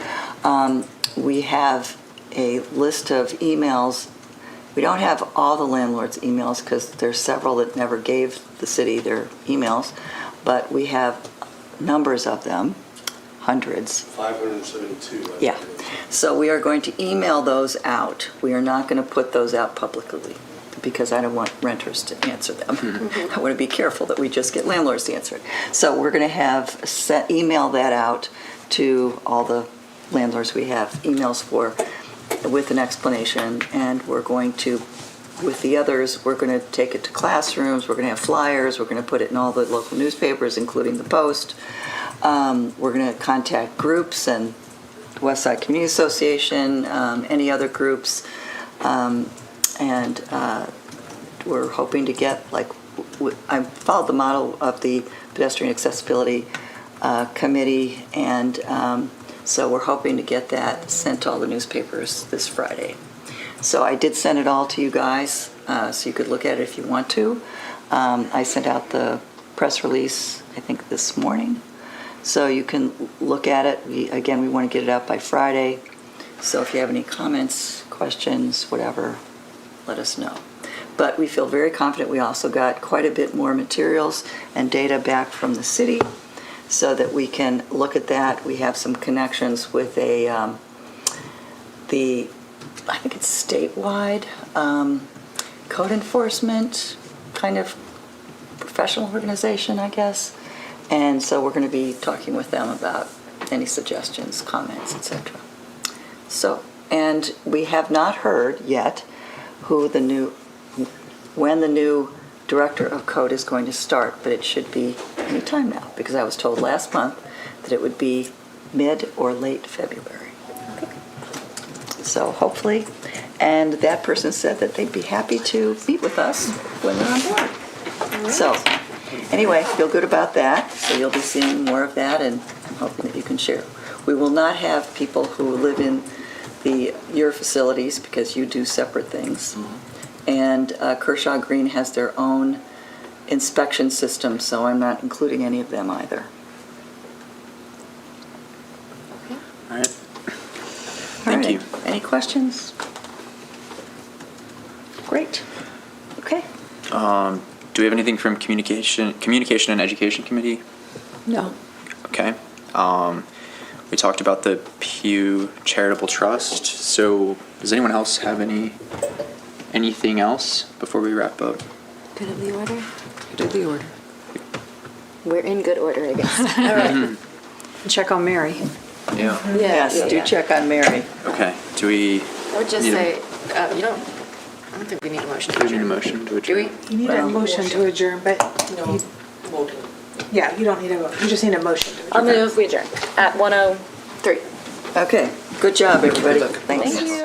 We have a list of emails. We don't have all the landlords' emails because there's several that never gave the city their emails, but we have numbers of them, hundreds. 572. Yeah. So we are going to email those out. We are not going to put those out publicly because I don't want renters to answer them. I want to be careful that we just get landlords to answer it. So we're going to email that out to all the landlords we have emails for with an explanation, and we're going to with the others, we're going to take it to classrooms, we're going to have flyers, we're going to put it in all the local newspapers, including the Post. We're going to contact groups and West Side Community Association, any other groups. And we're hoping to get, like, I followed the model of the Pedestrian Accessibility Committee, and so we're hoping to get that sent to all the newspapers this Friday. So I did send it all to you guys, so you could look at it if you want to. I sent out the press release, I think, this morning. So you can look at it. We want to get it out by Friday. So if you have any comments, questions, whatever, let us know. But we feel very confident. We also got quite a bit more materials and data back from the city so that we can look at that. We have some connections with I think it's statewide code enforcement kind of professional organization, I guess. And so we're going to be talking with them about any suggestions, comments, etc. So, and we have not heard yet when the new director of code is going to start, but it should be any time now, because I was told last month that it would be mid or late February. So hopefully, and that person said that they'd be happy to meet with us when they're on board. So anyway, feel good about that. So you'll be seeing more of that, and I'm hoping that you can share. We will not have people who live in your facilities because you do separate things. And Kershaw Green has their own inspection system, so I'm not including any of them either. All right. All Thank right. you. Any questions? Great. Okay. Do we have anything from Communication and Education Committee? No. Okay. We talked about the Pew Charitable Trust. So does anyone else have anything else before we wrap up? Good of the order? Do the order. We're in good order, I guess. All right. Check on Mary. Yeah. Yes, do check on Mary. Okay. Do we Or just need say, I don't think we need a motion to do we need a adjourn. motion to Do adjourn? we? You need a motion to adjourn, but yeah, you don't need a vote. You just need a motion to adjourn. I'll move, we adjourn at 1:03. Okay, good job, everybody. Thanks. Thank you.